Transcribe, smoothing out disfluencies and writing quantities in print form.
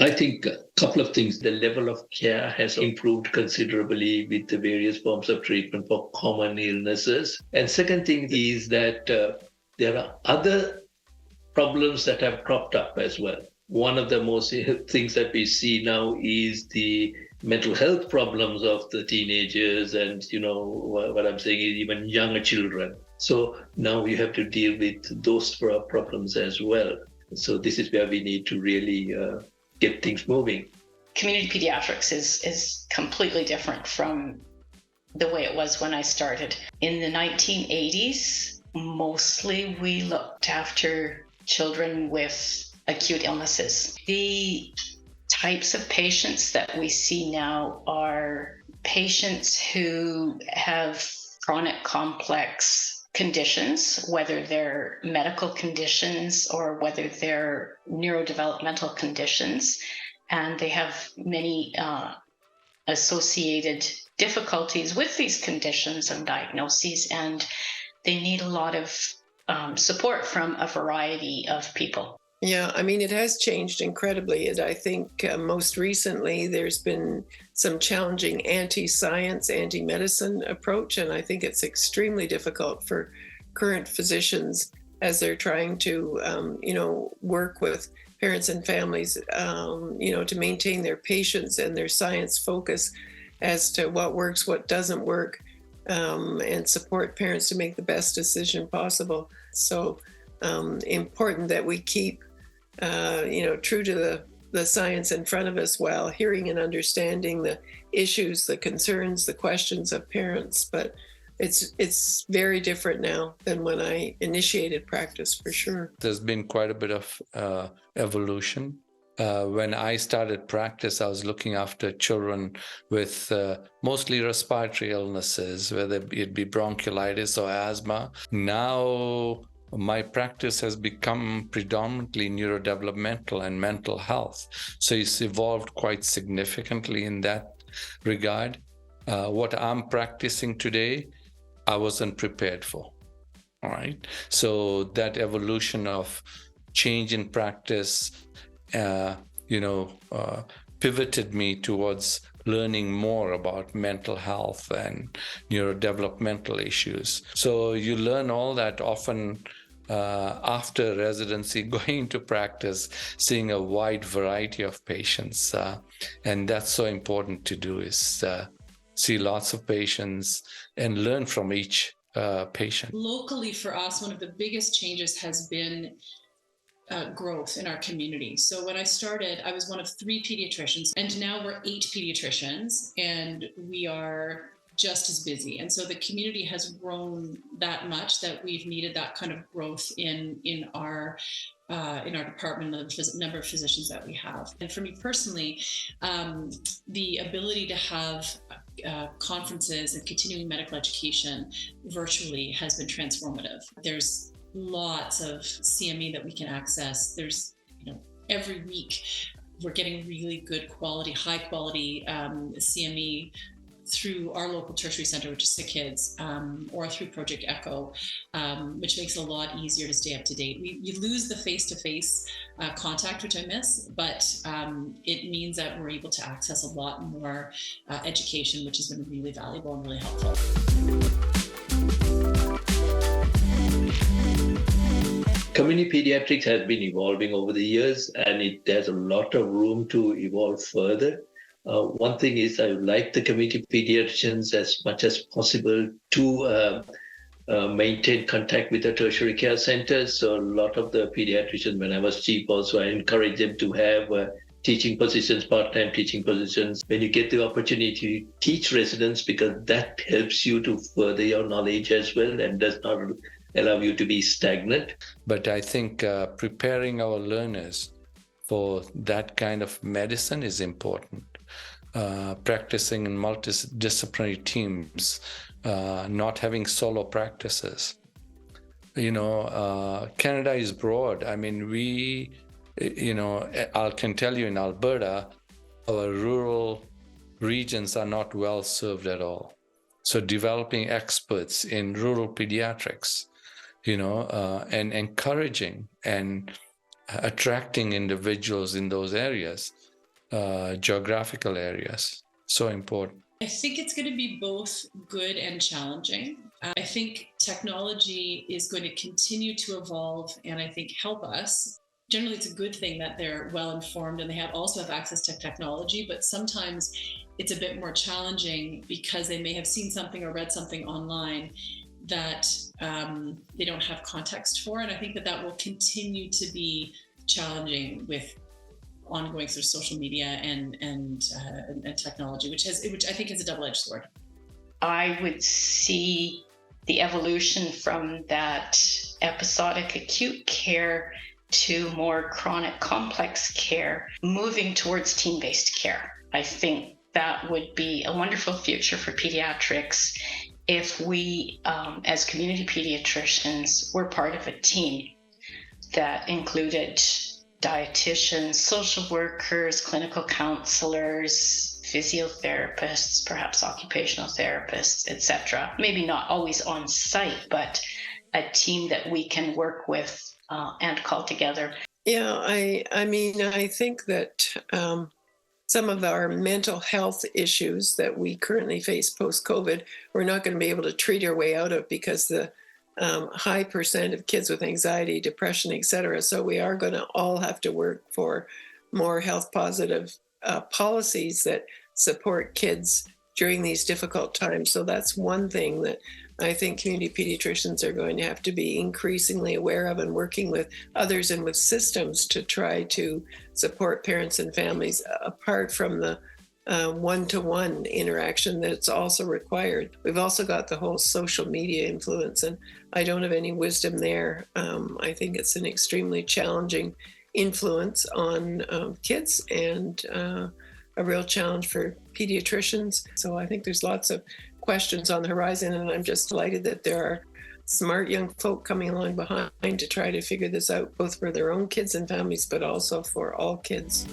I think a couple of things. The level of care has improved considerably with the various forms of treatment for common illnesses. And second thing is that there are other problems that have cropped up as well. One of the most things that we see now is the mental health problems of the teenagers and, what I'm saying is even younger children. So now we have to deal with those problems as well. So this is where we need to really get things moving. Community pediatrics is completely different from the way it was when I started. In the 1980s, mostly we looked after children with acute illnesses. The types of patients that we see now are patients who have chronic complex conditions, whether they're medical conditions or whether they're neurodevelopmental conditions, and they have many associated difficulties with these conditions and diagnoses, and they need a lot of support from a variety of people. Yeah, I mean, it has changed incredibly. And I think most recently there's been some challenging anti-science, anti-medicine approach. And I think it's extremely difficult for current physicians as they're trying to, work with parents and families, to maintain their patience and their science focus as to what works, what doesn't work, and support parents to make the best decision possible. So important that we keep true to the science in front of us while hearing and understanding the issues, the concerns, the questions of parents. But it's very different now than when I initiated practice, for sure. There's been quite a bit of evolution. When I started practice, I was looking after children with mostly respiratory illnesses, whether it be bronchiolitis or asthma. Now, my practice has become predominantly neurodevelopmental and mental health. So it's evolved quite significantly in that regard. What I'm practicing today, I wasn't prepared for. All right. So that evolution of change in practice, pivoted me towards learning more about mental health and neurodevelopmental issues. So you learn all that often after residency, going into practice, seeing a wide variety of patients. And that's so important to do, is see lots of patients and learn from each patient. Locally for us, one of the biggest changes has been growth in our community. So when I started, I was one of 3 pediatricians, and now we're 8 pediatricians, and we are just as busy. And so the community has grown that much that we've needed that kind of growth in our department, the number of physicians that we have. And for me personally, the ability to have conferences and continuing medical education virtually has been transformative. There's lots of CME that we can access. There's, every week we're getting really good quality, high quality CME through our local tertiary center, which is Sick Kids, or through Project Echo, which makes it a lot easier to stay up to date. You lose the face-to-face contact, which I miss, but it means that we're able to access a lot more education, which has been really valuable and really helpful. Community pediatrics has been evolving over the years, and there's a lot of room to evolve further. One thing is I would like the community pediatricians as much as possible to maintain contact with the tertiary care centers. So a lot of the pediatricians, when I was chief also, I encouraged them to have teaching positions, part-time teaching positions. When you get the opportunity to teach residents, because that helps you to further your knowledge as well and does not allow you to be stagnant. But I think preparing our learners for that kind of medicine is important. Practicing in multidisciplinary teams, not having solo practices. Canada is broad. I mean, I can tell you in Alberta, our rural regions are not well served at all. So developing experts in rural pediatrics, and encouraging and attracting individuals in those areas geographical areas. So important. I think it's going to be both good and challenging. I think technology is going to continue to evolve and I think help us. Generally, it's a good thing that they're well informed and they also have access to technology, but sometimes it's a bit more challenging because they may have seen something or read something online that they don't have context for. And I think that will continue to be challenging with ongoing through social media and technology, which I think is a double-edged sword. I would see the evolution from that episodic acute care to more chronic complex care, moving towards team-based care. I think that would be a wonderful future for pediatrics if we, as community pediatricians, were part of a team that included dietitians, social workers, clinical counselors, physiotherapists, perhaps occupational therapists, etc. Maybe not always on site, but a team that we can work with and call together. Yeah, I mean, I think that some of our mental health issues that we currently face post-COVID, we're not going to be able to treat our way out of because the high percent of kids with anxiety, depression, etc. So we are going to all have to work for more health positive policies that support kids during these difficult times. So that's one thing that I think community pediatricians are going to have to be increasingly aware of and working with others and with systems to try to support parents and families apart from the one-to-one interaction that's also required. We've also got the whole social media influence, and I don't have any wisdom there. I think it's an extremely challenging influence on kids and a real challenge for pediatricians. So I think there's lots of questions on the horizon, and I'm just delighted that there are smart young folk coming along behind to try to figure this out, both for their own kids and families, but also for all kids.